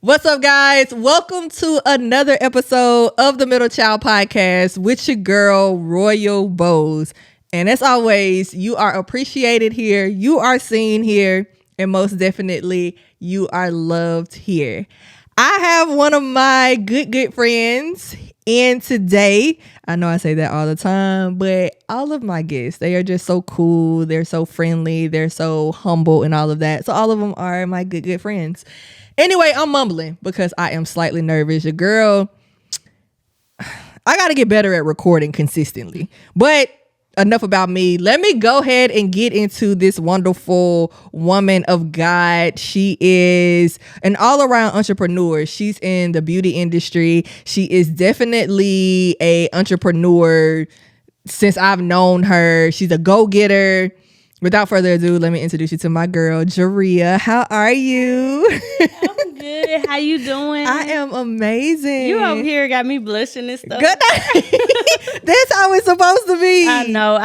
What's up, guys? Welcome to another episode of the Middle Child Podcast with your girl, Royal Bose. And as always, you are appreciated here, you are seen here, and most definitely, you are loved here. I have one of my good friends in today. I know I say that all the time, but all of my guests, they are just so cool. They're so friendly. They're so humble and all of that. So all of them are my good friends. Anyway, I'm mumbling because I am slightly nervous. Your girl, I got to get better at recording consistently. But enough about me. Let me go ahead and get into this wonderful woman of God. She is an all-around entrepreneur. She's in the beauty industry. She is definitely an entrepreneur since I've known her. She's a go-getter. Without further ado, let me introduce you to my girl, Jaria. How are you? I'm good. How you doing? I am amazing. You over here got me blushing and stuff. Good. That's how it's supposed to be. I know.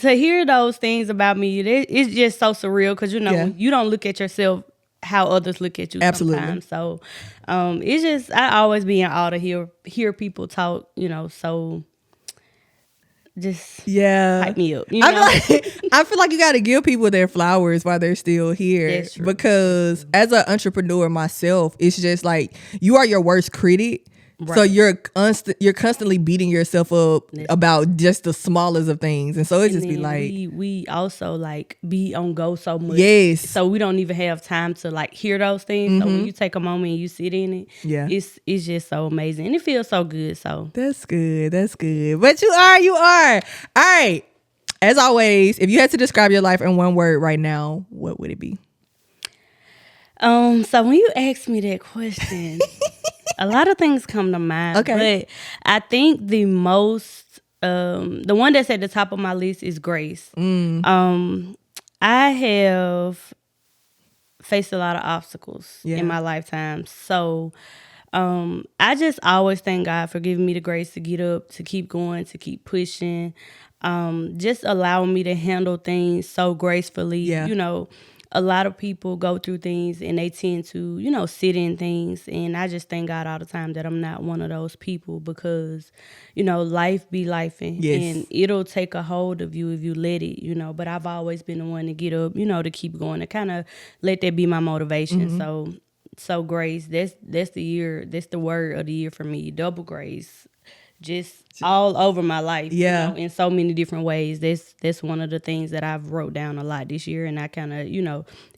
To hear those things about me, it's just so surreal because you don't look at yourself how others look at you. Absolutely. Sometimes. So it's just I always be in awe to hear people talk. So. Just hype me up. I feel like you got to give people their flowers while they're still here. That's true. Because as an entrepreneur myself, it's just like you are your worst critic. Right. So you're constantly beating yourself up about just the smallest of things, and so it just be like we also like be on go so much. Yes. So we don't even have time to like hear those things. Mm-hmm. So when you take a moment and you sit in it, it's just so amazing and it feels so good. So that's good. But you are. All right. As always, if you had to describe your life in one word right now, what would it be? So when you ask me that question, a lot of things come to mind. Okay. But I think the most, the one that's at the top of my list is grace. I have faced a lot of obstacles in my lifetime. So I just always thank God for giving me the grace to get up, to keep going, to keep pushing, just allowing me to handle things so gracefully. Yeah. A lot of people go through things and they tend to, sit in things. And I just thank God all the time that I'm not one of those people because, life be lifing. Yes. And it'll take a hold of you if you let it, But I've always been the one to get up, to keep going, to kind of let that be my motivation. Mm-hmm. So grace, that's the word of the year for me. Double grace. Just all over my life, in so many different ways. That's one of the things that I've wrote down a lot this year, and I kind of,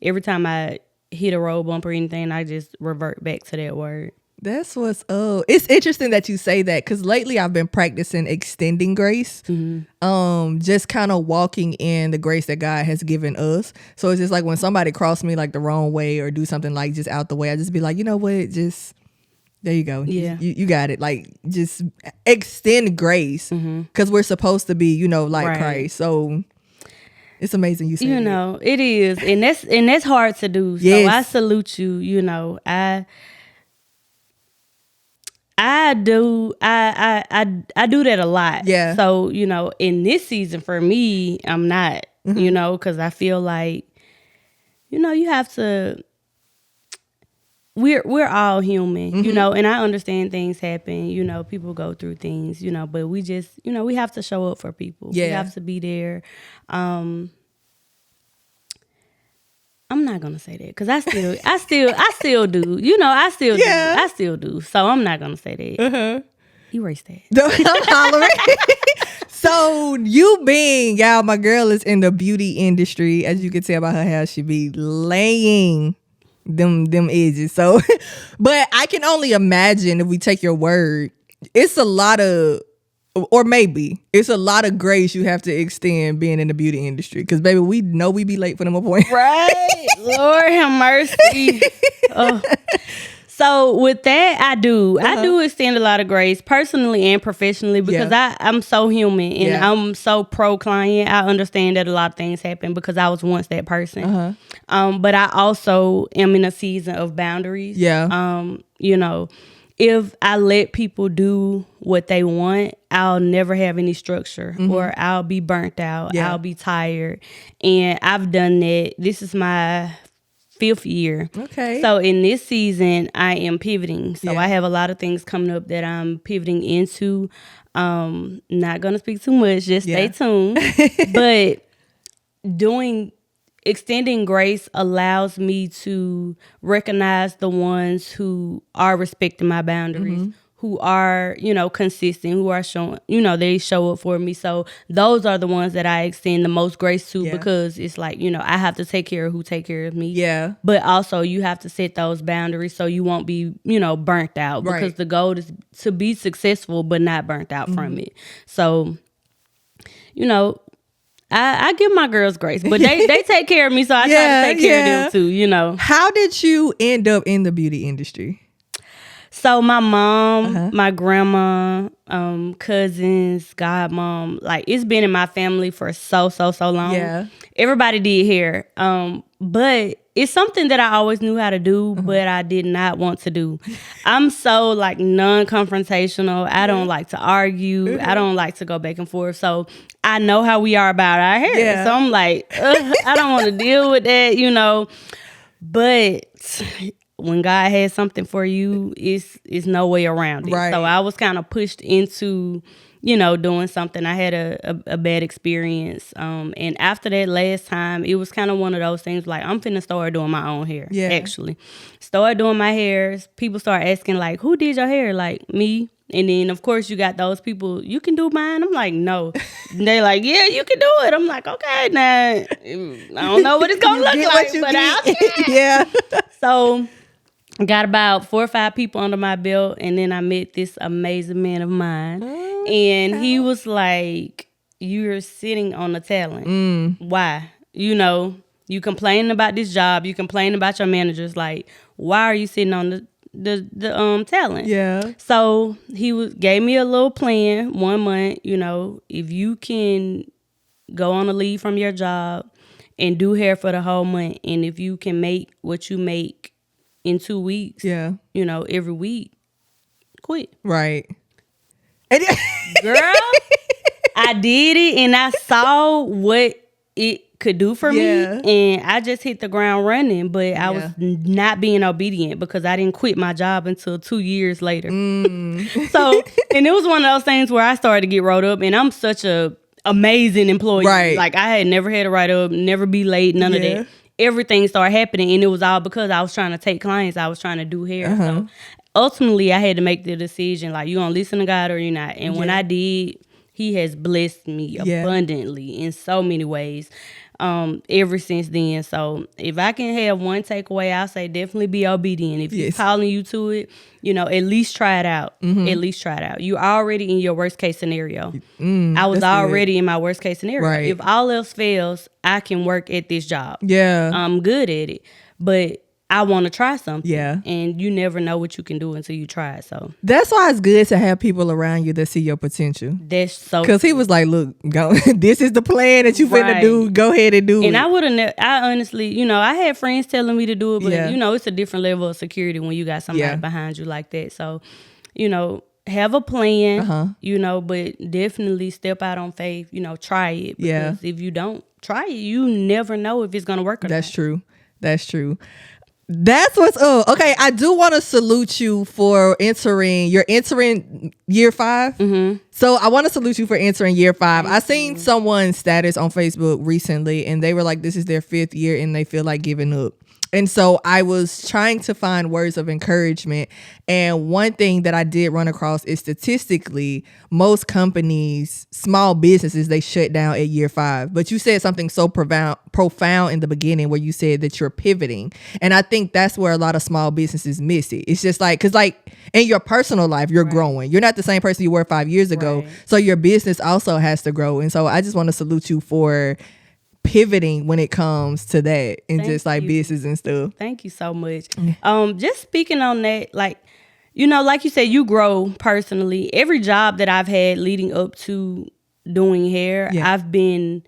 every time I hit a road bump or anything, I just revert back to that word. That's what's up. It's interesting that you say that because lately I've been practicing extending grace, just kind of walking in the grace that God has given us. So it's just like when somebody cross me like the wrong way or do something like just out the way, I just be like, you know what, just. There you go. Yeah. You got it. Like, just extend grace because we're supposed to be, like right. Christ. So it's amazing you say that. It is. And that's hard to do. Yes. So I salute you, I do that a lot. Yeah. So, in this season for me, I'm not, because I feel like, you have to. We're all human, and I understand things happen, people go through things, but we just, we have to show up for people. Yeah. We have to be there. I'm not gonna say that because I still do. I still do. I still do. So I'm not gonna say that. Erase that. I'm hollering. So you being, y'all, my girl is in the beauty industry. As you can tell by her hair, she be laying them edges. So but I can only imagine if we take your word, it's a lot of, or maybe it's a lot of grace you have to extend being in the beauty industry because baby, we know we be late for them appointments. Right. Lord have mercy. So with that, I do extend a lot of grace personally and professionally because I'm so human and I'm so pro client. I understand that a lot of things happen because I was once that person. But I also am in a season of boundaries. If I let people do what they want, I'll never have any structure or I'll be burnt out. I'll be tired. And I've done that. This is my 5th year. Okay. So in this season, I am pivoting. So Yeah. I have a lot of things coming up that I'm pivoting into. Not gonna speak too much. Just stay tuned. But extending grace allows me to recognize the ones who are respecting my boundaries, who are, consistent, who are showing, they show up for me. So those are the ones that I extend the most grace to because it's like, I have to take care of who take care of me. Yeah. But also you have to set those boundaries so you won't be, burnt out because the goal is to be successful but not burnt out from it. So, I give my girls grace, but they take care of me, so I try to take care of them too, How did you end up in the beauty industry? So my mom, my grandma, cousins, godmom, like it's been in my family for so long. Yeah. Everybody did hair. But it's something that I always knew how to do, but I did not want to do. I'm so like non-confrontational. I don't like to argue. I don't like to go back and forth. So I know how we are about our hair. Yeah. So I'm like, I don't want to deal with that, But when God has something for you, it's no way around it. Right. So I was kind of pushed into, doing something. I had a bad experience. And after that last time, it was kind of one of those things like, I'm finna start doing my own hair, actually. Start doing my hairs. People start asking like, who did your hair? Like, me. And then, of course, you got those people, you can do mine? I'm like, no. They're like, yeah, you can do it. I'm like, okay, now, I don't know what it's going to look like, but I'll try. Yeah. So got about 4 or 5 people under my belt, and then I met this amazing man of mine. And he was like, you're sitting on the talent. Why? You complaining about this job, you complaining about your managers, like, why are you sitting on the talent? Yeah. So he gave me a little plan, 1 month, if you can go on a leave from your job and do hair for the whole month, and if you can make what you make in 2 weeks, every week, quit. Right. Girl, I did it and I saw what it could do for me, and I just hit the ground running, but I was not being obedient because I didn't quit my job until 2 years later. So, and it was one of those things where I started to get rolled up, and I'm such a amazing employee. Right. Like I had never had a write up, never be late, none of that. Everything started happening, and it was all because I was trying to take clients. I was trying to do hair. So ultimately, I had to make the decision, like, you gonna listen to God or you're not. And when I did, he has blessed me abundantly in so many ways ever since then. So if I can have one takeaway, I'll say definitely be obedient. If he's calling you to it, at least try it out. At least try it out. You're already in your worst case scenario. I was already in my worst case scenario. Right. If all else fails, I can work at this job. Yeah. I'm good at it. But I want to try something. Yeah. And you never know what you can do until you try it. So that's why it's good to have people around you that see your potential. That's so, because he was like, look, go, this is the plan that you finna do. Go ahead and do it. And I would have, I honestly, I had friends telling me to do it, but it's a different level of security when you got somebody behind you like that. So, have a plan, but definitely step out on faith, try it. Because if you don't try it, you never know if it's going to work or not. That's true. That's true. That's what's up. Okay, I do want to salute you for entering year 5. So I want to salute you for entering year 5. I seen someone's status on Facebook recently, and they were like, this is their 5th year and they feel like giving up. And so I was trying to find words of encouragement. And one thing that I did run across is statistically, most companies, small businesses, they shut down at year 5. But you said something so profound in the beginning where you said that you're pivoting. And I think that's where a lot of small businesses miss it. It's just like, because like in your personal life, you're growing. You're not the same person you were 5 years ago. So your business also has to grow. And so I just want to salute you for pivoting when it comes to that and just like business and stuff. Thank you so much. Just speaking on that, like, like you said, you grow personally. Every job that I've had leading up to doing hair, I've been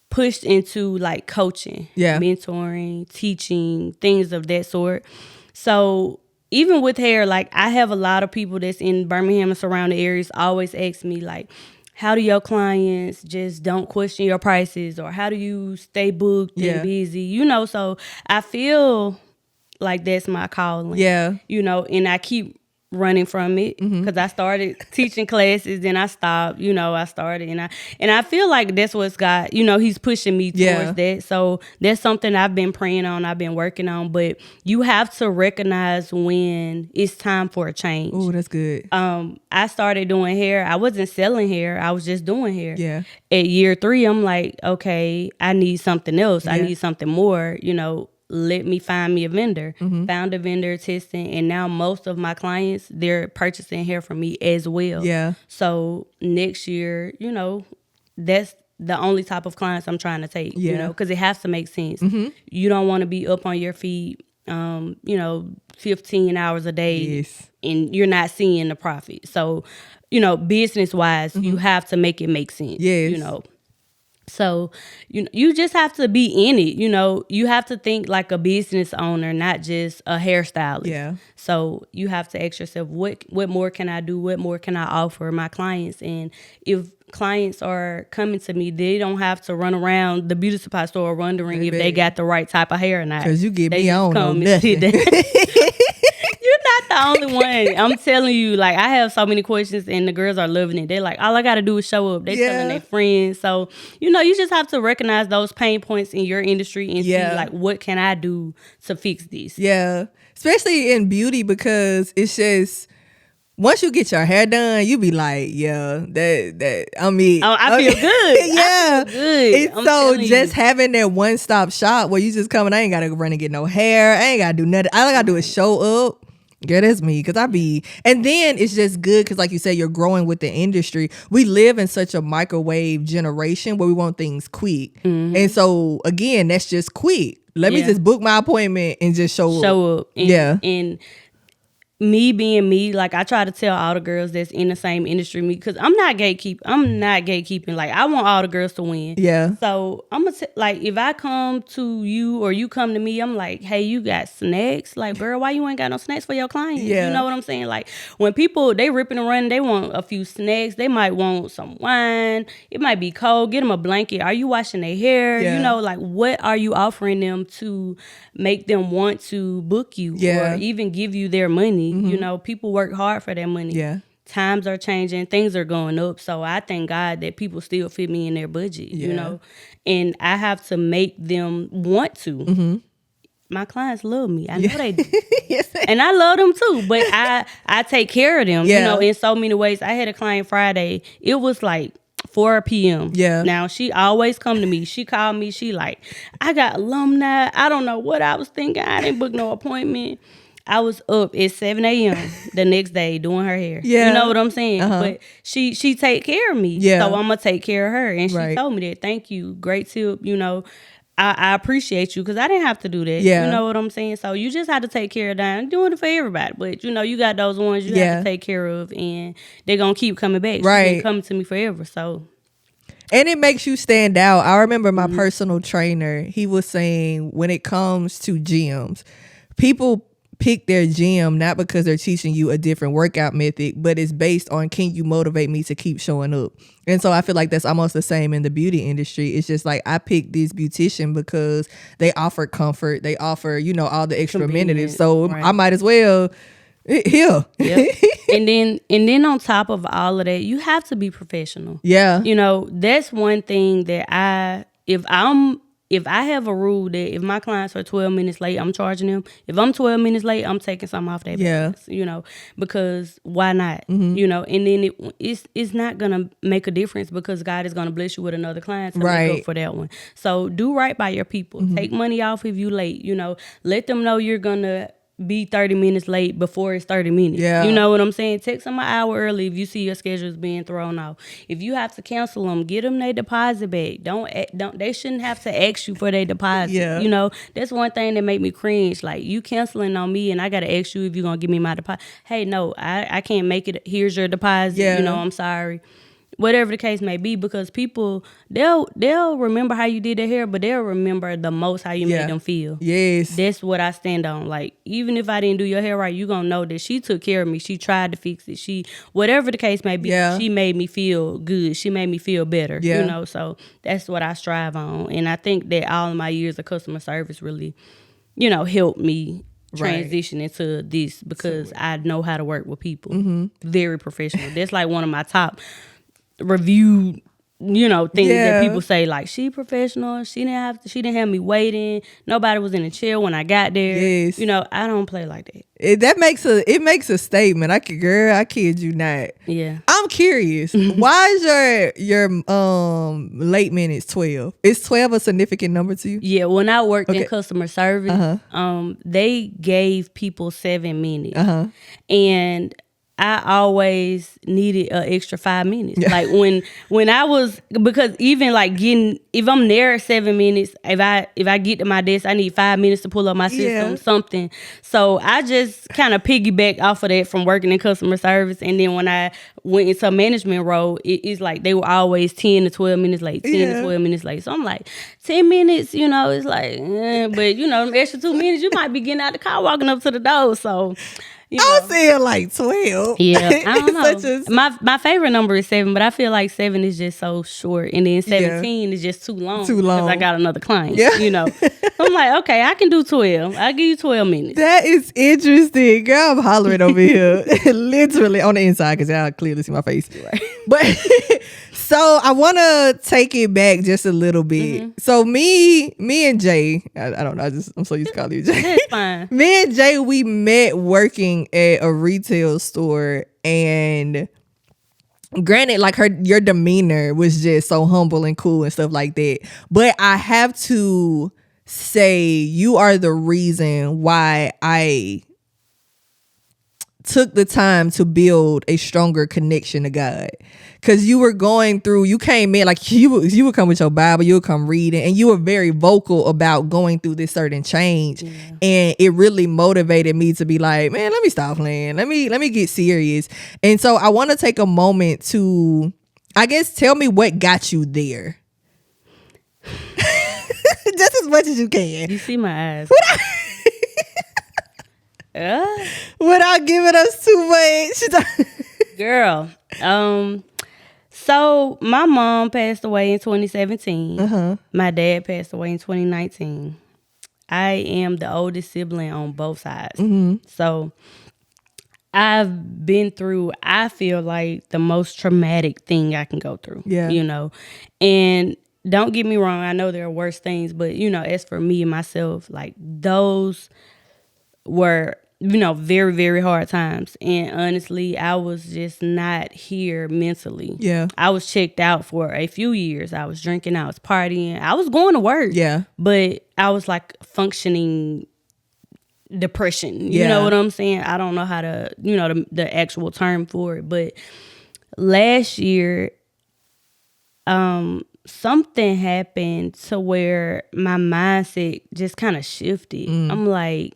pushed into like coaching, mentoring, teaching, things of that sort. So even with hair, like I have a lot of people that's in Birmingham and surrounding areas always ask me like, how do your clients just don't question your prices, or how do you stay booked and busy, you know? So I feel like that's my calling, you know, and I keep running from it because I started teaching classes, then I stopped, you know, I started and I feel like that's what's got, you know, he's pushing me towards that. So that's something I've been praying on, I've been working on, but you have to recognize when it's time for a change. Oh, that's good. I started doing hair. I wasn't selling hair. I was just doing hair. Yeah. At year 3, I'm like, okay, I need something else. I need something more, you know. Let me find me a vendor. Found a vendor, testing, and now most of my clients, they're purchasing hair from me as well. Yeah. So next year, you know, that's the only type of clients I'm trying to take, you know, because it has to make sense. You don't want to be up on your feet, you know, 15 hours a day and you're not seeing the profit. So, you know, business-wise, you have to make it make sense, you know. So, you just have to be in it, you know. You have to think like a business owner, not just a hairstylist. Yeah. So you have to ask yourself, what more can I do? What more can I offer my clients? And if clients are coming to me, they don't have to run around the beauty supply store wondering if they got the right type of hair or not. Because you get me on nothing. You're not the only one. I'm telling you, like, I have so many questions and the girls are loving it. They're like, all I got to do is show up. They're telling their friends. So, you know, you just have to recognize those pain points in your industry and see, like, what can I do to fix this? Yeah. Especially in beauty, because it's just, once you get your hair done, you be like, that I mean, I feel good. Yeah. I feel good. It's so just having that one-stop shop where you just come and I ain't got to run and get no hair. I ain't got to do nothing. All I got to do is show up. Girl, that's me, because and then it's just good because, like you said, you're growing with the industry. We live in such a microwave generation where we want things quick. And so, again, that's just quick. Let me just book my appointment and just show up. And me being me, like, I try to tell all the girls that's in the same industry me, because I'm not gatekeeping. Like, I want all the girls to win. Yeah. So I'm gonna like, if I come to you or you come to me, I'm like, hey, you got snacks? Like, girl, why you ain't got no snacks for your clients? Yeah. You know what I'm saying? Like, when people, they ripping and running, they want a few snacks. They might want some wine. It might be cold. Get them a blanket. Are you washing their hair? Yeah. You know, like, what are you offering them to make them want to book you or even give you their money? You know, people work hard for their money. Yeah. Times are changing, things are going up. So I thank God that people still fit me in their budget, you know, and I have to make them want to. My clients love me. I know they do. And I love them too, but I take care of them, you know, in so many ways. I had a client Friday. It was like 4 p.m. Yeah. Now, she always come to me. She called me. She like, I got alumni. I don't know what I was thinking. I didn't book no appointment. I was up at 7 a.m. the next day doing her hair. Yeah. You know what I'm saying? But she take care of me. Yeah. So I'm going to take care of her. And she told me that. Thank you. Great tip. You know, I appreciate you because I didn't have to do that. Yeah. You know what I'm saying? So you just have to take care of that. I'm doing it for everybody. But, you know, you got those ones you have to take care of. And they're going to keep coming back. Right. She's been coming to me forever. So. And it makes you stand out. I remember my personal trainer, he was saying when it comes to gyms, people pick their gym not because they're teaching you a different workout method, but it's based on, can you motivate me to keep showing up? And so I feel like that's almost the same in the beauty industry. It's just like, I picked this beautician because they offer comfort, they offer, you know, all the extra amenities. So I might as well here. Yep. and then on top of all of that, you have to be professional. Yeah. You know, that's one thing that if I have a rule that if my clients are 12 minutes late, I'm charging them. If I'm 12 minutes late, I'm taking something off their balance, you know, because why not? You know, and then it's not going to make a difference because God is going to bless you with another client to make up for that one. So do right by your people. Take money off if you late, you know, let them know you're going to be 30 minutes late before it's 30 minutes. Yeah. You know what I'm saying? Text them an hour early if you see your schedule's being thrown off. If you have to cancel them, get them their deposit back. Don't they shouldn't have to ask you for their deposit. Yeah. You know, that's one thing that make me cringe. Like, you canceling on me and I gotta ask you if you're gonna give me my deposit. Hey, no, I can't make it. Here's your deposit. Yeah. You know, I'm sorry. whatever the case may be, because people, they'll remember how you did their hair, but they'll remember the most how you made them feel. Yes. That's what I stand on. Like, even if I didn't do your hair right, you gonna know that she took care of me. She tried to fix it. She, whatever the case may be, she made me feel good. She made me feel better. You know, so that's what I strive on. And I think that all of my years of customer service really, you know, helped me transition into this, because I know how to work with people. Very professional. That's like one of my top review, you know, things that people say, like, she professional. She didn't have me waiting. Nobody was in the chair when I got there. Yes. You know, I don't play like that. It makes a statement. I kid you not. Yeah. I'm curious. Why is your late minutes 12? Is 12 a significant number to you? Yeah. When I worked in customer service, they gave people 7 minutes, and I always needed an extra 5 minutes. Like when I was, because even like if I'm there 7 minutes, if I get to my desk, I need 5 minutes to pull up my system, something. So I just kind of piggyback off of that from working in customer service. And then when I went into a management role, it's like they were always 10 to 12 minutes late, 10 to 12 minutes late. So I'm like, 10 minutes, you know, it's like, but you know, them extra 2 minutes, you might be getting out the car, walking up to the door. So, you know. I'm saying like 12. Yeah, I don't know. My favorite number is 7, but I feel like 7 is just so short, and then 17 is just too long. Because I got another client. Yeah. You know, so I'm like, okay, I can do 12. I'll give you 12 minutes. That is interesting, girl. I'm hollering over here, literally on the inside, because y'all clearly see my face. Right. But so I want to take it back just a little bit. So me and Jay, I don't know. I'm so used to calling you Jay. That's fine. Me and Jay, we met working at a retail store, and granted, like your demeanor was just so humble and cool and stuff like that. But I have to say, you are the reason why I took the time to build a stronger connection to God. Because you came in, like you would come with your Bible, you would come reading, and you were very vocal about going through this certain change. Yeah. And it really motivated me to be like, man, let me stop playing. Let me get serious. And so I want to take a moment to, I guess, tell me what got you there. Just as much as you can. You see my eyes. Without giving us too much. Girl, so my mom passed away in 2017. My dad passed away in 2019. I am the oldest sibling on both sides. So I've been through, I feel like, the most traumatic thing I can go through. Yeah. You know, and don't get me wrong, I know there are worse things, but, you know, as for me and myself, like, those were, you know, very, very hard times. And honestly, I was just not here mentally. Yeah. I was checked out for a few years. I was drinking, I was partying, I was going to work. Yeah. But I was like functioning depression. You know what I'm saying? I don't know how to, you know, the actual term for it. But last year, something happened to where my mindset just kind of shifted. I'm like,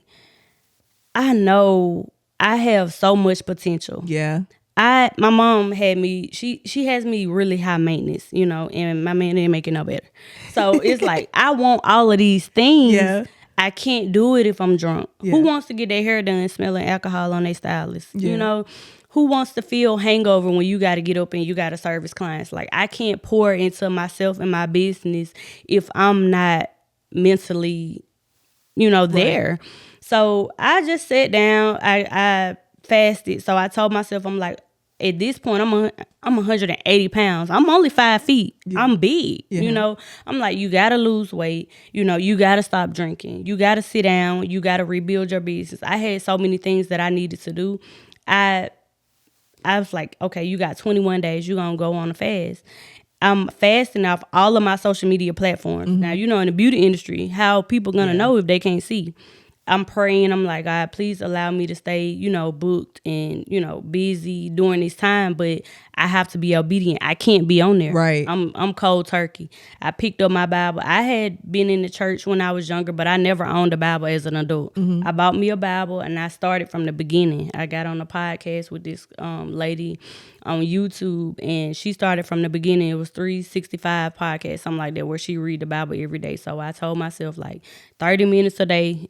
I know I have so much potential. Yeah. My mom had me, she has me really high maintenance, you know, and my man didn't make it no better. So it's like, I want all of these things. Yeah. I can't do it if I'm drunk. Yeah. Who wants to get their hair done smelling alcohol on their stylist? Yeah. You know, who wants to feel hangover when you got to get up and you got to service clients? Like, I can't pour into myself and my business if I'm not mentally, you know, there. Right. So I just sat down, I fasted. So I told myself, I'm like, at this point, I'm 180 pounds. I'm only 5 feet. Yeah. I'm big, you know. I'm like, you got to lose weight. You know, you got to stop drinking. You got to sit down. You got to rebuild your business. I had so many things that I needed to do. I was like, okay, you got 21 days. You're going to go on a fast. I'm fasting off all of my social media platforms. Now, you know, in the beauty industry, how people going to know if they can't see? I'm praying. I'm like, God, please allow me to stay, booked and, busy during this time. But I have to be obedient. I can't be on there. Right. I'm cold turkey. I picked up my Bible. I had been in the church when I was younger, but I never owned a Bible as an adult. Mm-hmm. I bought me a Bible and I started from the beginning. I got on a podcast with this lady on YouTube, and she started from the beginning. It was 365 podcasts, something like that, where she read the Bible every day. So I told myself, like, 30 minutes a day,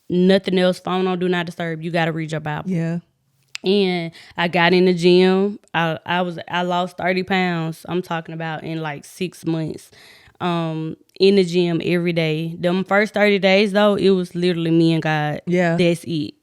nothing else, phone on do not disturb. You got to read your Bible. Yeah. And I got in the gym. I lost 30 pounds. I'm talking about in like 6 months. In the gym every day. Them first 30 days though, it was literally me and God. Yeah. That's it,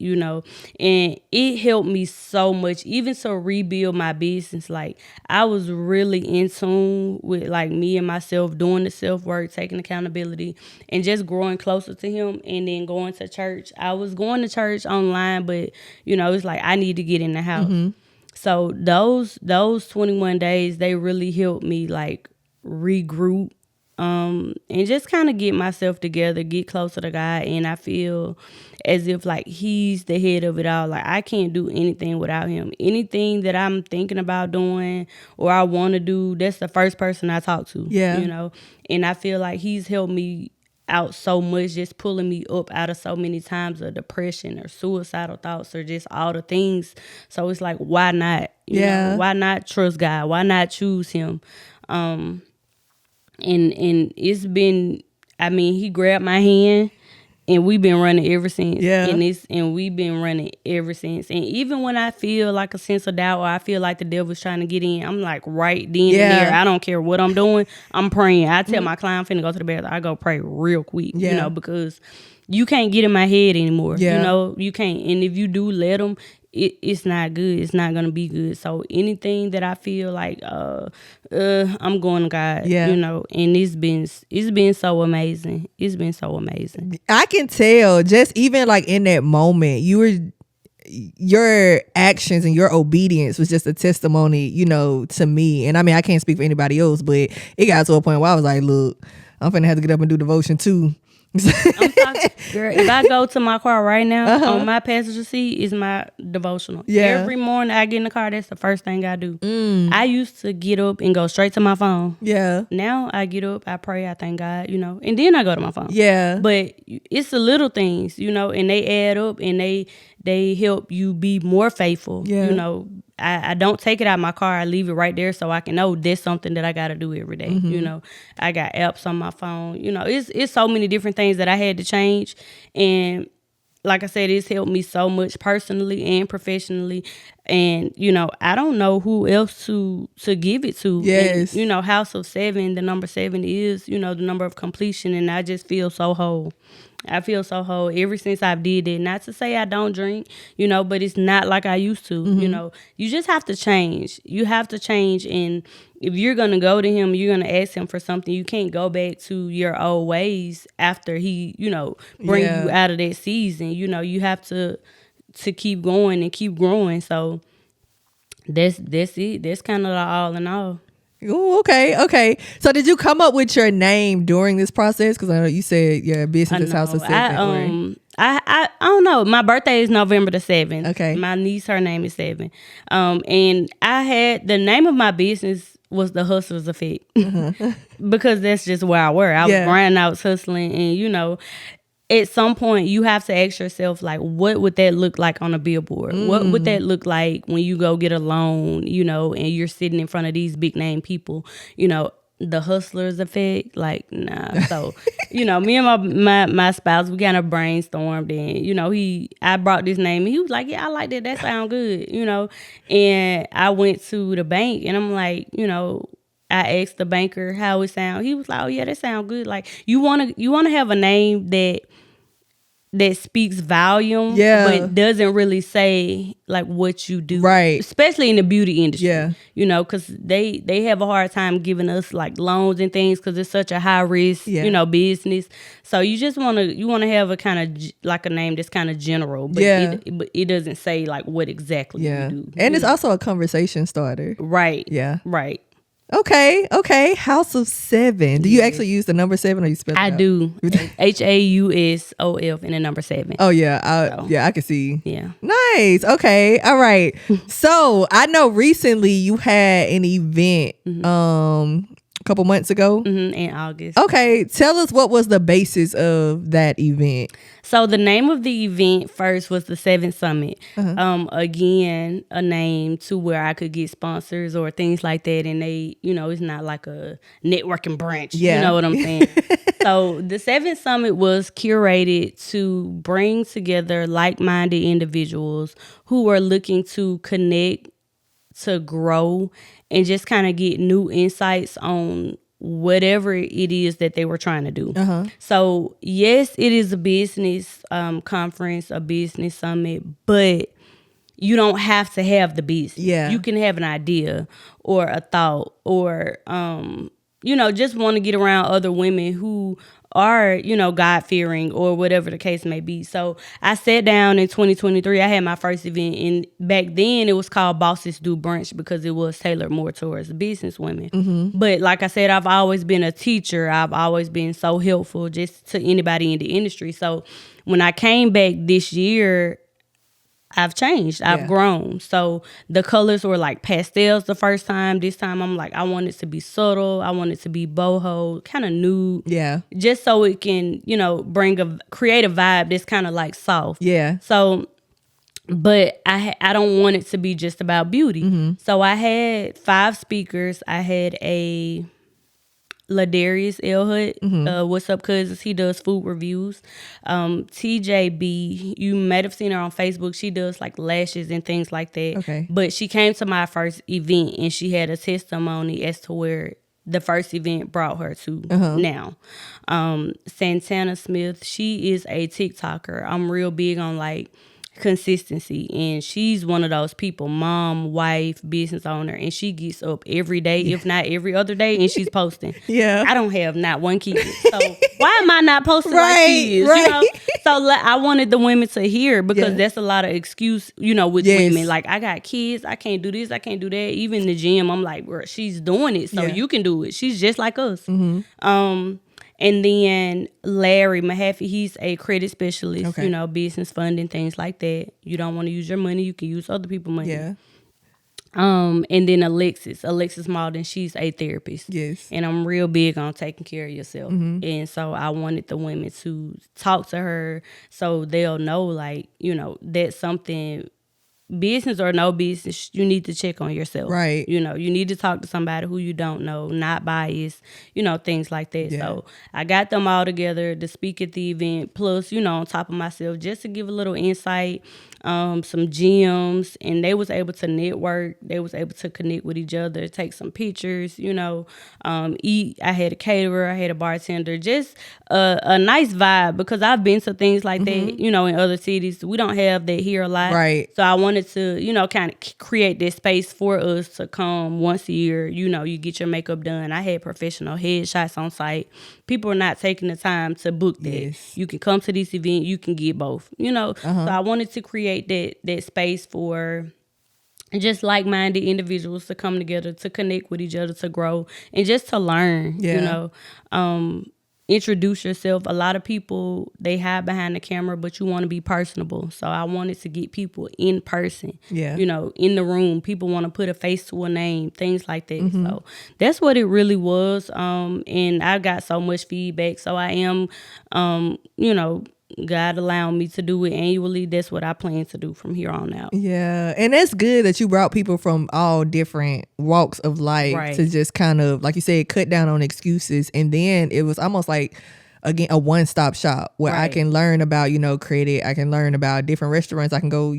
And it helped me so much, even to rebuild my business. Like, I was really in tune with like me and myself, doing the self-work, taking accountability, and just growing closer to him. And then going to church. I was going to church online, but it's like I need to get in the house. Mm-hmm. So those 21 days, they really helped me like regroup. And just kind of get myself together, get closer to God. And I feel as if like he's the head of it all. Like, I can't do anything without him. Anything that I'm thinking about doing or I want to do, that's the first person I talk to. Yeah. And I feel like he's helped me out so much, just pulling me up out of so many times of depression or suicidal thoughts or just all the things. So it's like, why not? Why not trust God? Why not choose him? And it's been, he grabbed my hand and we've been running ever since. Yeah. And we've been running ever since. And even when I feel like a sense of doubt or I feel like the devil's trying to get in, I'm like right then and there. I don't care what I'm doing. I'm praying. I tell my client I'm finna go to the bathroom. I go pray real quick, because you can't get in my head anymore. Yeah. You can't. And if you do let them, it's not good. It's not gonna be good. So anything that I feel like I'm going to God, and it's been so amazing. It's been so amazing. I can tell just even like in that moment, your actions and your obedience was just a testimony, to me. And I can't speak for anybody else, but it got to a point where I was like, look, I'm finna have to get up and do devotion too. I'm talking, girl, if I go to my car right now, on my passenger seat is my devotional. Yeah. Every morning I get in the car, that's the first thing I do. I used to get up and go straight to my phone. Yeah. Now I get up, I pray, I thank God, and then I go to my phone. Yeah. But it's the little things, and they add up and they help you be more faithful. Yeah. I don't take it out of my car. I leave it right there so I can know there's something that I got to do every day. Mm-hmm. I got apps on my phone. It's so many different things that I had to change. And like I said, it's helped me so much personally and professionally. And, I don't know who else to give it to. Yes. And, House of 7, the number 7 is, the number of completion. And I just feel so whole. I feel so whole ever since I've did it. Not to say I don't drink, but it's not like I used to. Mm-hmm. You just have to change. You have to change. And if you're going to go to him, you're going to ask him for something. You can't go back to your old ways after he, bring you out of that season. You have to keep going and keep growing. So that's it. That's kind of the all in all. Oh, okay. So did you come up with your name during this process? Because I know you said your business is House of 7. I don't know. My birthday is November the 7th. Okay. My niece, her name is 7. And I had, the name of my business was The Hustler's Effect. Because that's just where I were. I was grinding, I was hustling, and at some point you have to ask yourself, like, what would that look like on a billboard? What would that look like when you go get a loan, and you're sitting in front of these big name people, the Hustler's Effect? Like, nah. So, me and my spouse, we kind of brainstormed, and, I brought this name and he was like, yeah, I like that. That sounds good, and I went to the bank and I'm like, I asked the banker how it sound. He was like, oh yeah, that sound good. Like, you wanna have a name that speaks volume, but doesn't really say like what you do, right? Especially in the beauty industry, because they have a hard time giving us like loans and things because it's such a high risk, business. So you just want to have a kind of like a name that's kind of general, but it doesn't say like what exactly you do. And it's also a conversation starter, right? Yeah, right. Okay. House of 7. Do you actually use the number 7 or you spell it I out? do. HAUSOF and the number 7. Oh yeah, I can see. Yeah. Nice. Okay. All right. So I know recently you had an event a couple months ago. In August. Okay. Tell us what was the basis of that event. So the name of the event first was the 7th Summit. Again, a name to where I could get sponsors or things like that. And they, it's not like a networking branch. Yeah. You know what I'm saying? So the 7th Summit was curated to bring together like-minded individuals who are looking to connect, to grow, and just kind of get new insights on whatever it is that they were trying to do. So yes, it is a business conference, a business summit, but you don't have to have the business. Yeah. You can have an idea or a thought or just want to get around other women who are, God-fearing or whatever the case may be. So I sat down in 2023. I had my first event, and back then it was called Bosses Do Brunch because it was tailored more towards business women. But like I said, I've always been a teacher. I've always been so helpful just to anybody in the industry. So when I came back this year, I've changed. I've grown. So the colors were like pastels the first time. This time I'm like, I want it to be subtle. I want it to be boho, kind of nude. Yeah. Just so it can, create a vibe that's kind of like soft. Yeah. So, but I don't want it to be just about beauty. So I had 5 speakers. I had a Ladarius L. Hood, what's up, cousins? He does food reviews. TJB, you might have seen her on Facebook. She does like lashes and things like that. Okay. But she came to my first event and she had a testimony as to where the first event brought her to now. Santana Smith, she is a TikToker. I'm real big on like consistency, and she's one of those people, mom, wife, business owner, and she gets up every day, if not every other day, and she's posting. I don't have not one kid, so why am I not posting like she is? So I wanted the women to hear, because that's a lot of excuse, with women, like, I got kids, I can't do this, I can't do that. Even the gym, I'm like, well, she's doing it, so you can do it. She's just like us. And then Larry Mahaffey, he's a credit specialist, business funding, things like that. You don't want to use your money, you can use other people's money. Yeah. And then Alexis Malden, she's a therapist. Yes. And I'm real big on taking care of yourself. And so I wanted the women to talk to her so they'll know, like, that's something, business or no business, you need to check on yourself. Right. You need to talk to somebody who you don't know, not biased, things like that. Yeah. So I got them all together to speak at the event, plus, on top of myself, just to give a little insight, some gems, and they was able to network. They was able to connect with each other, take some pictures, eat. I had a caterer, I had a bartender, just a nice vibe, because I've been to things like that, in other cities. We don't have that here a lot. Right. So I wanted to, kind of create this space for us to come once a year. You get your makeup done. I had professional headshots on site. People are not taking the time to book that. Yes. You can come to this event, you can get both, So I wanted to create that space for just like-minded individuals to come together, to connect with each other, to grow, and just to learn, introduce yourself. A lot of people, they hide behind the camera, but you want to be personable. So I wanted to get people in person, in the room. People want to put a face to a name, things like that. So that's what it really was. And I got so much feedback. So I am, God allowing me to do it annually. That's what I plan to do from here on out. Yeah. And that's good that you brought people from all different walks of life to just kind of, like you said, cut down on excuses. And then it was almost like, again, a one-stop shop where I can learn about, credit. I can learn about different restaurants. I can go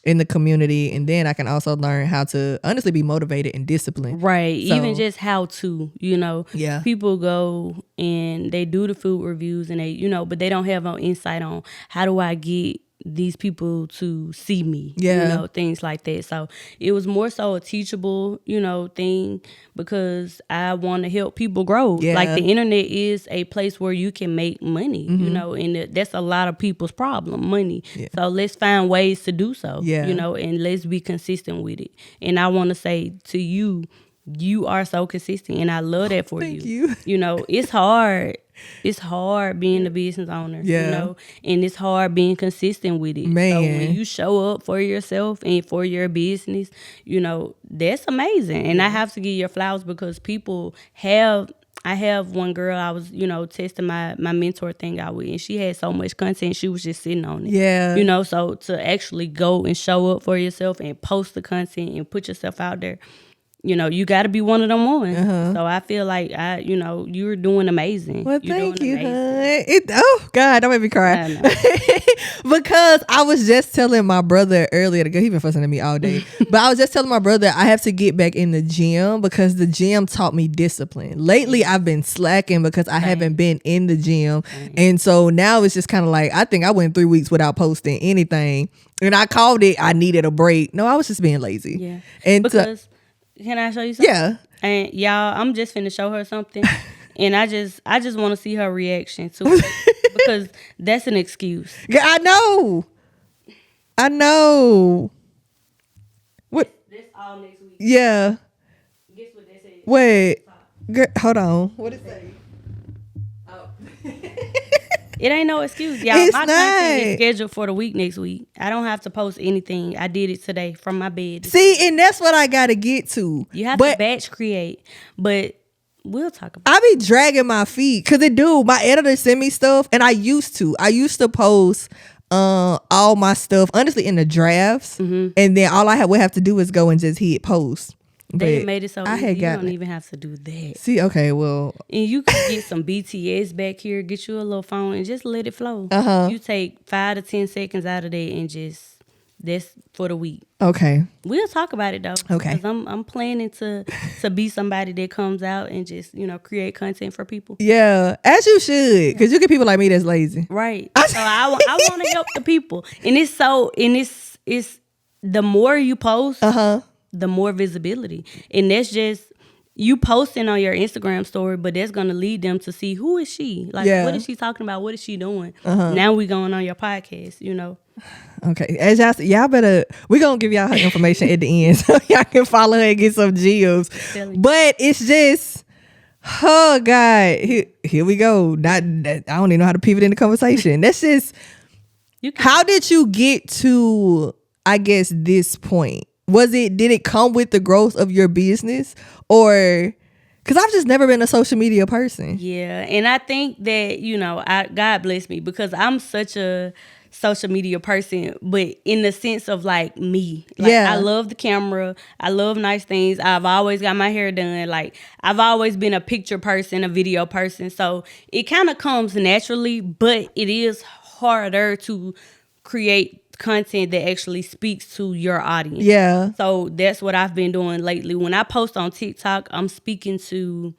in the community, and then I can also learn how to honestly be motivated and disciplined. Right. So, even just how to, Yeah. People go and they do the food reviews and they, but they don't have no insight on how do I get these people to see me, things like that. So it was more so a teachable, thing, because I want to help people grow. Yeah. Like, the internet is a place where you can make money, and that's a lot of people's problem, money. Yeah. So let's find ways to do so, and let's be consistent with it. And I want to say to you, you are so consistent, and I love that for Thank you. You know, it's hard. It's hard being a business owner, Yeah. you know, and it's hard being consistent with it. Man. So when you show up for yourself and for your business, you know, that's amazing. And I have to give you flowers because I have one girl I was, you know, testing my mentor thing out with, and she had so much content, she was just sitting on it. Yeah. You know, so to actually go and show up for yourself and post the content and put yourself out there, you know, you got to be one of them ones. So I feel like you know, you're doing amazing. Well, you're thank doing you, amazing. hon. Oh God, don't make me cry. Because I was just telling my brother earlier, he been fussing at me all day. But I was just telling my brother I have to get back in the gym because the gym taught me discipline. Lately, I've been slacking because I haven't been in the gym, and so now it's just kind of like I think I went 3 weeks without posting anything, and I called it I needed a break. No, I was just being lazy. Yeah, and because can I show you something? Yeah. And y'all, I'm just finna show her something, and I just want to see her reaction to it because that's an excuse. Yeah, I know. What? This all next week. Yeah. Guess what they said? Wait. Hold on. What did it say? Oh. It ain't no excuse, y'all. It's My content is not. scheduled for the week next week. I don't have to post anything. I did it today from my bed. See, and that's what I gotta get to. You have to batch create, but we'll talk about it. I be dragging my feet because it do. My editor send me stuff, and I used to post all my stuff honestly in the drafts, and then all I would have to do is go and just hit post. They But made it so I easy. had You gotten don't it. even have to do that. See, okay, well, And you can get some BTS back here, get you a little phone, and just let it flow. You take 5 to 10 seconds out of that, and just that's for the week. okay, We'll talk about it though. Okay. 'Cause I'm planning to be somebody that comes out and just, you know, create content for people. yeah, as you should, because you get people like me that's lazy. Right. So I want to help the people, and it's the more you post, the more visibility, and that's just you posting on your Instagram story, but that's gonna lead them to see who is she, like what is she talking about, what is she doing. Now we going on your podcast, you know. Okay, as y'all better, we gonna give y'all her information at the end so y'all can follow her and get some gems. But it's just, oh God, here we go. I don't even know how to pivot in the conversation. That's just, how did you get to, I guess, this point? Did it come with the growth of your business, or? Because I've just never been a social media person. Yeah, and I think that, you know, God bless me because I'm such a social media person, but in the sense of like me. Like, I love the camera. I love nice things. I've always got my hair done. Like, I've always been a picture person, a video person. So it kind of comes naturally, but it is harder to create content that actually speaks to your audience. Yeah. So that's what I've been doing lately. When I post on TikTok, I'm speaking to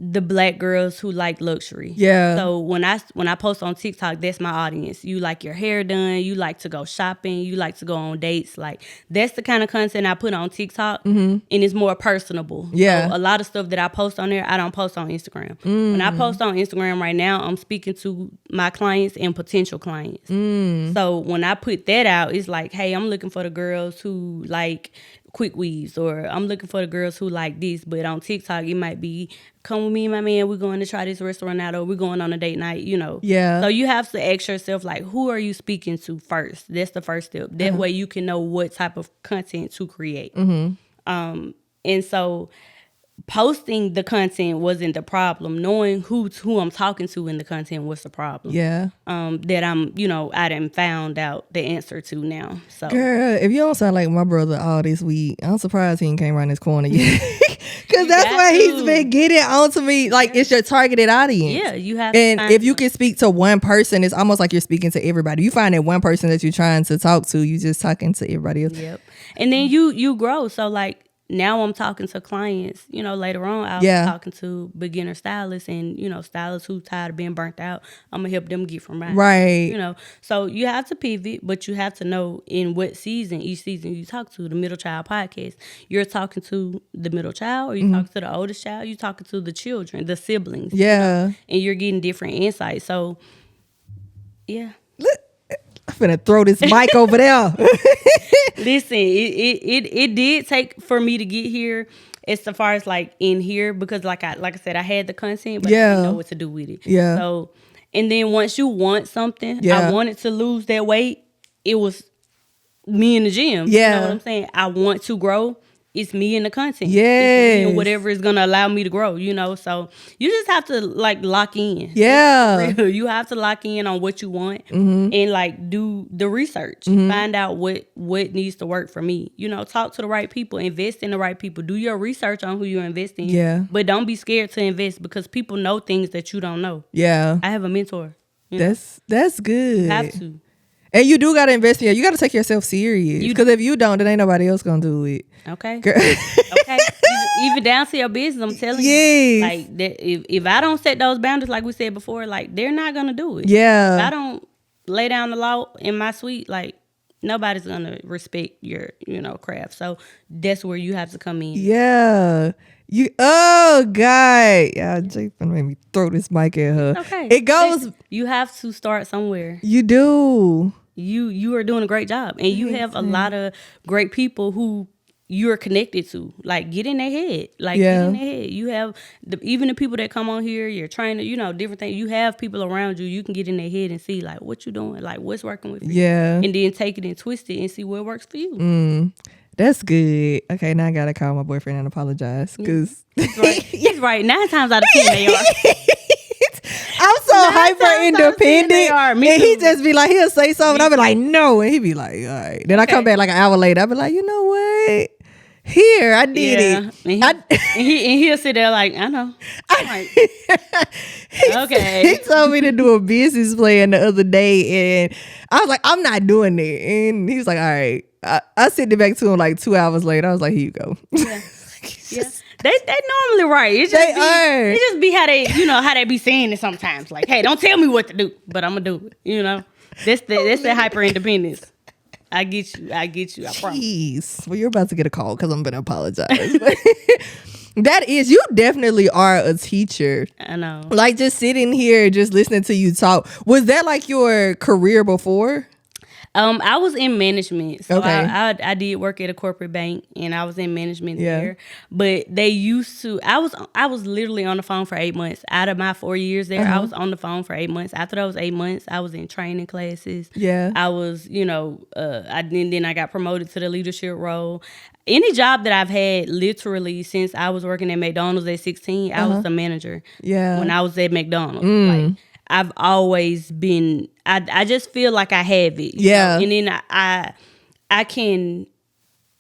the Black girls who like luxury. Yeah. So when I post on TikTok, that's my audience. You like your hair done, you like to go shopping, you like to go on dates. Like, that's the kind of content I put on TikTok, and it's more personable. Yeah. So a lot of stuff that I post on there, I don't post on Instagram. When I post on Instagram right now, I'm speaking to my clients and potential clients. So when I put that out, it's like, hey, I'm looking for the girls who like quick weaves, or I'm looking for the girls who like this. But on TikTok, it might be, come with me and my man, we're going to try this restaurant out, or we're going on a date night, you know. Yeah. So you have to ask yourself, like, who are you speaking to first? That's the first step. That way you can know what type of content to create. And so posting the content wasn't the problem. Knowing who I'm talking to in the content was the problem. Yeah. That I'm, you know, I done found out the answer to now. So, girl, if you don't sound like my brother all this week, I'm surprised he ain't came around this corner yet. Because that's why he's been getting onto me. Like, it's your targeted audience. Yeah, you have. And if you can speak to one person, it's almost like you're speaking to everybody. You find that one person that you're trying to talk to, you just talking to everybody else. Yep. And then you grow. So like, now I'm talking to clients, you know, later on I'll be talking to beginner stylists and, you know, stylists who tired of being burnt out. I'm going to help them get from behind. Right. You know, so you have to pivot, but you have to know in what season, each season you talk to. The Middle Child podcast, you're talking to the middle child, or you're talking to the oldest child, you're talking to the children, the siblings. Yeah. You know, and you're getting different insights. So, yeah. I'm finna throw this mic over there. Listen, it did take for me to get here. as far as like in here, because like I said, I had the content, but I didn't know what to do with it. Yeah. So, and then once you want something, I wanted to lose that weight. It was me in the gym. Yeah. You know what I'm saying? I want to grow. It's me and the content. Yes. And whatever is going to allow me to grow, you know? So you just have to like lock in. Yeah. You have to lock in on what you want and like do the research. Find out what needs to work for me. You know, talk to the right people, invest in the right people. Do your research on who you're investing in. Yeah. But don't be scared to invest because people know things that you don't know. Yeah. I have a mentor. That's good. You have to. And you do got to invest in you. You got to take yourself serious. Because if you don't, then ain't nobody else going to do it. Okay. Okay. Even down to your business, I'm telling you. Like, that if I don't set those boundaries, like we said before, like, they're not going to do it. Yeah. If I don't lay down the law in my suite, like, nobody's going to respect your, craft. So that's where you have to come in. Yeah. Oh, God. Yeah, Jake made me throw this mic at her. Okay. It goes. You have to start somewhere. You do. You are doing a great job. And you have a lot of great people who you're connected to. Like, get in their head. Like, get in their head. You have, even the people that come on here, your trainer, different things. You have people around you. You can get in their head and see, like, what you doing. Like, what's working with you. Yeah. And then take it and twist it and see what works for you. That's good. Okay, now I got to call my boyfriend and apologize. Because He's right. 9 times out of 10 they are. I'm so hyper independent. And he just be like, he'll say something. I'll be like, no. And he be like, all right. Then I come back like an hour later. I'll be like, you know what? Here, I did it. And he'll sit there like, I know. I'm like, okay. He told me to do a business plan the other day. And I was like, I'm not doing it. And he was like, all right. I sent it back to him like 2 hours later. I was like, here you go. Yeah. They normally right. It just be how they how they be saying it sometimes. Like, hey, don't tell me what to do, but I'm gonna do it. That's the hyper independence. I get you. I promise. Jeez. Well, you're about to get a call because I'm gonna apologize. That is, you definitely are a teacher. I know. Like just sitting here, just listening to you talk. Was that like your career before? I was in management. So I did work at a corporate bank and I was in management there. But they used to I was literally on the phone for 8 months. Out of my 4 years there, I was on the phone for 8 months. After those 8 months, I was in training classes. Yeah. I was, then I got promoted to the leadership role. Any job that I've had literally since I was working at McDonald's at 16, I was the manager. Yeah. When I was at McDonald's. Like I've always been, I just feel like I have it. Yeah. And then I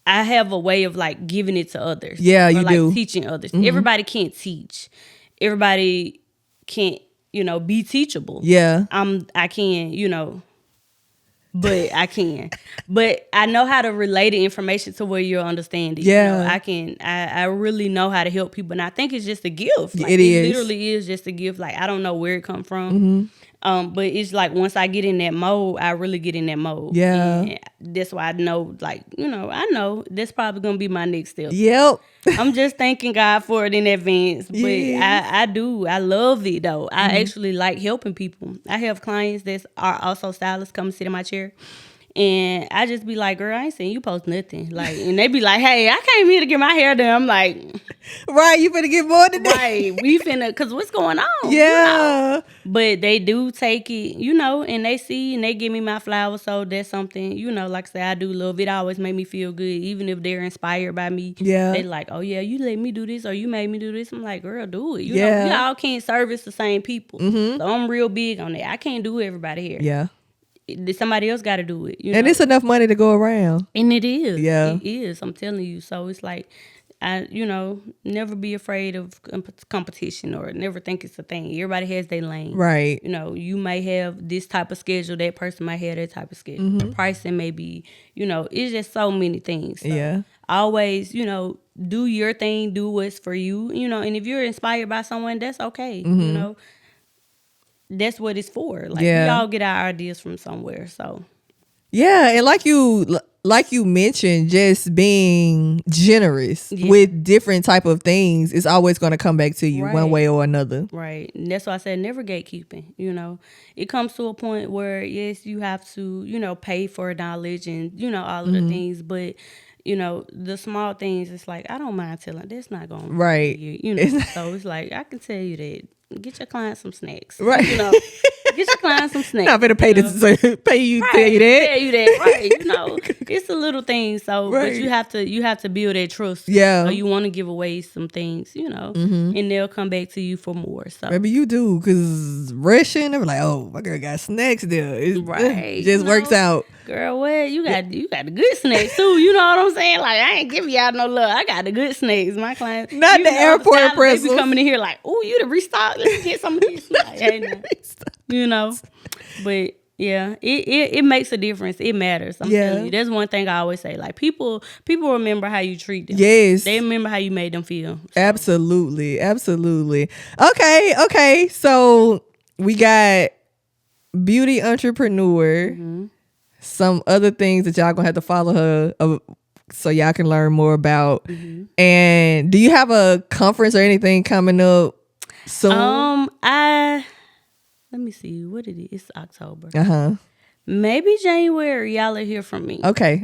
have a way of like giving it to others. Yeah, you like do. Teaching others. Everybody can't teach. Everybody can't, be teachable. Yeah. I can, but I can. But I know how to relay the information to where you'll understand it. Yeah. I really know how to help people. And I think it's just a gift. Like, it is. Literally is just a gift. Like, I don't know where it come from. But it's like once I get in that mode, I really get in that mode. Yeah. And that's why I know, like, I know that's probably going to be my next step. Yep. I'm just thanking God for it in advance. But I do. I love it, though. I actually like helping people. I have clients that are also stylists come sit in my chair. And I just be like, girl, I ain't seen you post nothing. Like, and they be like, hey, I came here to get my hair done. I'm like, right, you finna get more than that. Right, we finna, cause what's going on? Yeah. But they do take it, and they see and they give me my flowers. So that's something, like I said, I do love it. Always make me feel good, even if they're inspired by me. Yeah. They like, oh yeah, you let me do this or you made me do this. I'm like, girl, do it. You know, we all can't service the same people. So I'm real big on that. I can't do everybody here. Yeah. Somebody else got to do it. And it's enough money to go around. And it is. Yeah. It is. I'm telling you. So it's like, never be afraid of competition or never think it's a thing. Everybody has their lane. Right. You may have this type of schedule. That person might have that type of schedule. The pricing may be, it's just so many things. So yeah. Always, do your thing. Do what's for you. And if you're inspired by someone, that's okay. That's what it's for. Like, we all get our ideas from somewhere. So yeah, and like you mentioned, just being generous with different type of things is always going to come back to you one way or another. Right. And that's why I said never gatekeeping. It comes to a point where yes, you have to, pay for knowledge and all of the things, but the small things, it's like, I don't mind telling. That's not going to right. you, so it's like, I can tell you that. Get your client some snacks. Right. Get your client some snacks. Not gonna pay you right, tell you that. Tell you that. Right. It's a little thing. So, right. But you have to build that trust. Yeah. So you want to give away some things, and they'll come back to you for more. So maybe you do, because Russian, they're like, oh, my girl got snacks there. It just works out. Girl, well, you got the good snacks too. You know what I'm saying? Like, I ain't giving y'all no love. I got the good snacks. My clients, not the airport pretzels. They be coming in here like, oh, you the restock. Let me get some of these snacks. But yeah, it makes a difference. It matters. I'm telling you. That's one thing I always say. Like, people remember how you treat them. Yes. They remember how you made them feel. So. Absolutely. Okay. So we got beauty entrepreneur. Mm-hmm. Some other things that y'all gonna have to follow her so y'all can learn more about. Mm-hmm. And do you have a conference or anything coming up soon? Let me see what it is. It's October. Maybe January. Y'all will hear from me. Okay.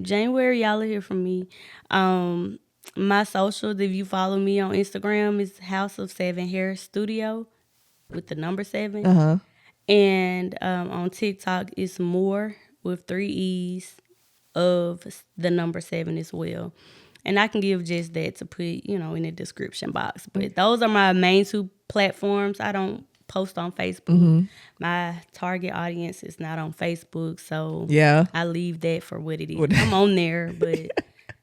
January, y'all will hear from me. My socials, if you follow me on Instagram, is House of 7 Hair Studio with the number 7. And on TikTok, it's more with 3 E's of the number 7 as well. And I can give just that to put, in the description box. But those are my main 2 platforms. I don't post on Facebook. Mm-hmm. My target audience is not on Facebook, so I leave that for what it is. I'm on there, but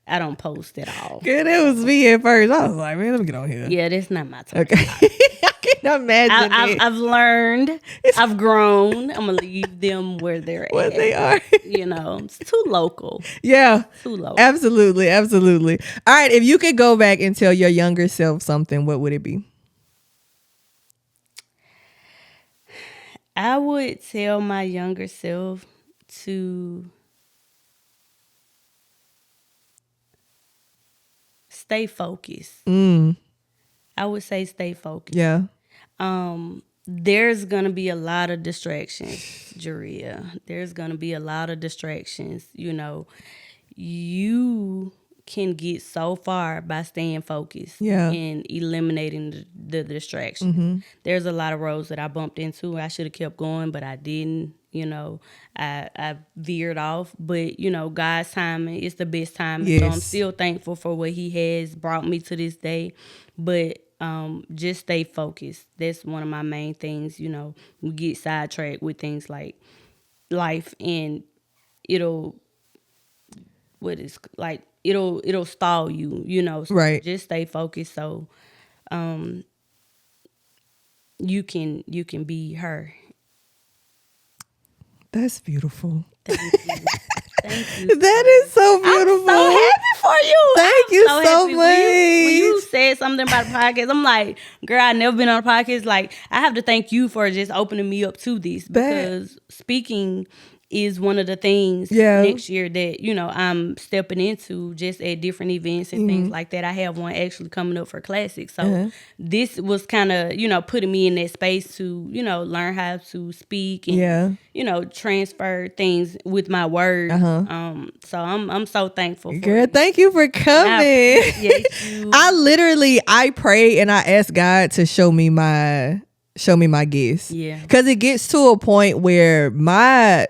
I don't post at all. Good, it was me at first. I was like, man, let me get on here. Yeah, that's not my target. Okay. I can imagine I've learned. I've grown. I'm gonna leave them where they're where at. They are. It's too local. Yeah, too local. Absolutely. All right, if you could go back and tell your younger self something, what would it be? I would tell my younger self to stay focused. I would say stay focused. Yeah. There's going to be a lot of distractions, Jaria. There's going to be a lot of distractions. You can get so far by staying focused and eliminating the distractions. Mm-hmm. There's a lot of roads that I bumped into. I should have kept going, but I didn't. I veered off. But, God's timing is the best time. Yes. So I'm still thankful for what he has brought me to this day. But just stay focused. That's one of my main things. We get sidetracked with things like life, and it'll stall you, so right. Just stay focused so you can be her. That's beautiful. Thank you. That is so beautiful. I'm so happy for you. Thank you so much. When you said something about the podcast, I'm like, girl, I've never been on a podcast. Like, I have to thank you for just opening me up to this, because speaking is one of the things next year that, I'm stepping into just at different events and things like that. I have one actually coming up for Classic. So this was kind of, putting me in that space to, learn how to speak and, transfer things with my words. So I'm so thankful for Girl, thank you for coming. I pray and I ask God to show me my gifts. Yeah. Because it gets to a point where my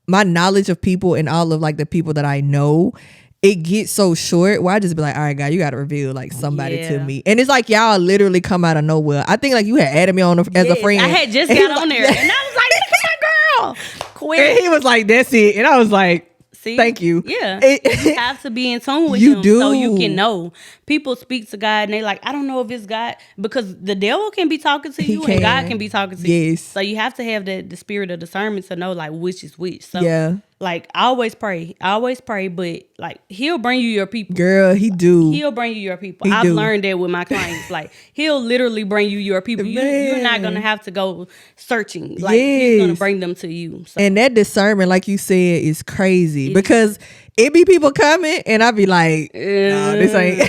knowledge of people and all of like the people that I know, it gets so short where I just be like, all right, God, you got to reveal like somebody to me. And it's like y'all literally come out of nowhere. I think like you had added me on as a friend. I had just got on there and I was like, look at my girl. Quick. And he was like, that's it. And I was like, see? Thank you. Yeah. You have to be in tune with him so you can know. People speak to God and they like, I don't know if it's God, because the devil can be talking to you and God can be talking to you. So you have to have the spirit of discernment to know like which is which. So like I always pray, but like he'll bring you your people. Girl, he'll bring you your people. I've learned that with my clients. Like he'll literally bring you your people. You're not gonna have to go searching. Like he's gonna bring them to you. So. And that discernment, like you said, is crazy because it be people coming and I be like, no, this ain't.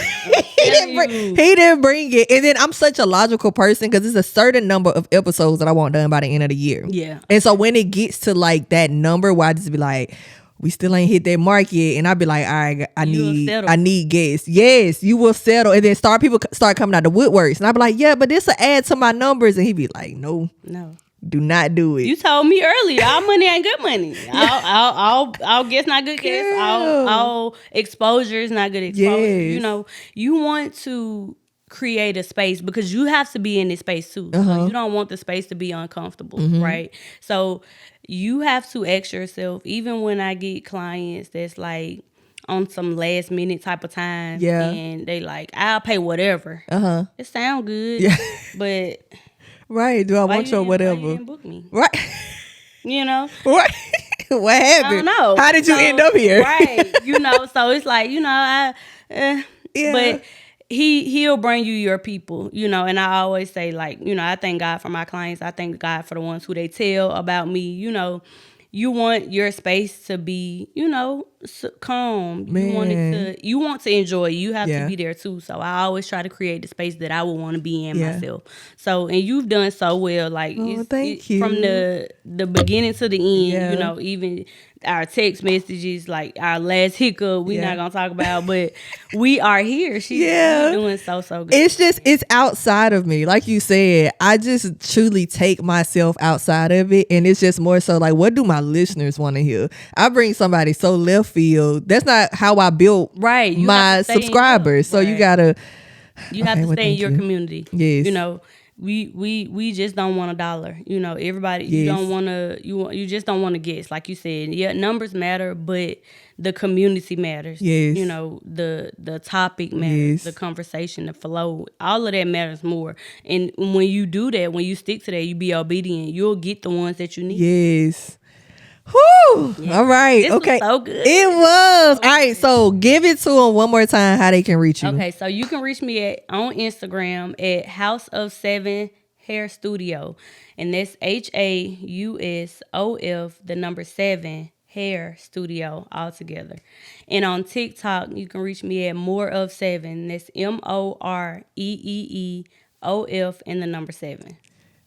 He didn't bring it. And then I'm such a logical person because there's a certain number of episodes that I want done by the end of the year. Yeah. And so when it gets to like that number where I just be like, we still ain't hit that mark yet. And I'd be like, all right, I You'll need guests. Yes, you will settle. And then people start coming out the woodworks. And I'd be like, yeah, but this will add to my numbers. And he'd be like, no. Do not do it. You told me earlier, all money ain't good money. All guess not good guess. All exposure is not good exposure. Yes. You know, you want to create a space because you have to be in this space too. So you don't want the space to be uncomfortable, right? So you have to ask yourself, even when I get clients that's like on some last minute type of time, and they like, I'll pay whatever. It sound good, but right? Do I want your whatever? Why you didn't book me? Right? You know, right? What happened? I don't know. How did you end up here? Right? You know, so it's like, you know, but he'll bring you your people, you know, and I always say, like, you know, I thank God for my clients. I thank God for the ones who they tell about me. You know, you want your space to be, you know, calm. Man. You want to enjoy. You have to be there too. So I always try to create the space that I would want to be in myself. So, and you've done so well. Like, thank you. From the beginning to the end. You know, even our text messages, like our last hiccup, we're not gonna talk about, but we are here. She's doing so good. It's outside of me. Like you said, I just truly take myself outside of it, and it's just more so like, what do my listeners want to hear? I bring somebody so left field. That's not how I built my subscribers. So you gotta have to stay in your community. Yes. You know, we just don't want $1. You know, everybody you don't want to you just don't want to guess. Like you said, numbers matter, but the community matters. Yes. You know, the topic matters, the conversation, the flow, all of that matters more. And when you do that, when you stick to that, you be obedient, you'll get the ones that you need. Yes. Whew. Yeah. All right. This okay. was so good. It was. All right. So give it to them one more time how they can reach you. Okay. So you can reach me on Instagram at House of 7 Hair Studio. And that's HAUSOF 7 Hair Studio all together. And on TikTok, you can reach me at More of 7. That's MOREEEOF 7.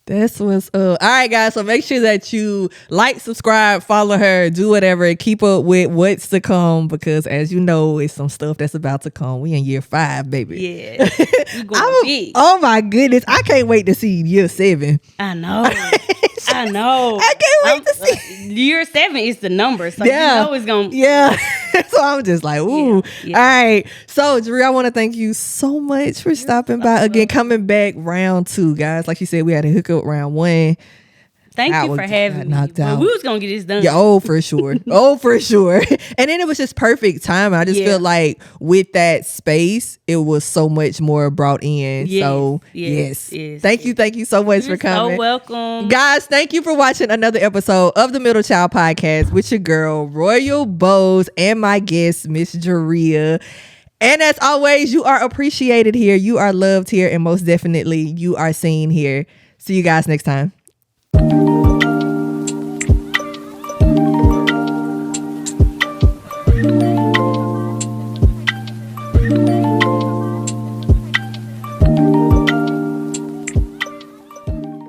That's what's up. All right, guys. So make sure that you like, subscribe, follow her, do whatever, and keep up with what's to come, because as you know, it's some stuff that's about to come. We in year 5, baby. Yeah. Big. Oh my goodness. I can't wait to see year 7. I know. I know. I can't wait to see. Year 7 is the number. So you know it's going to. Yeah. So I'm just like, ooh. Yeah. All right. So, Jeree, I want to thank you so much for stopping by again, coming back round 2, guys. Like you said, we had a hookup round 1. Thank you for having me. Well, we was going to get this done. Yeah, for sure. For sure. And then it was just perfect time. I just feel like with that space, it was so much more brought in. Yes, so, yes. Thank you so much for coming. So welcome. Guys, thank you for watching another episode of the Middle Child Podcast with your girl, Royal Bows, and my guest, Miss Jeree. And as always, you are appreciated here. You are loved here. And most definitely, you are seen here. See you guys next time.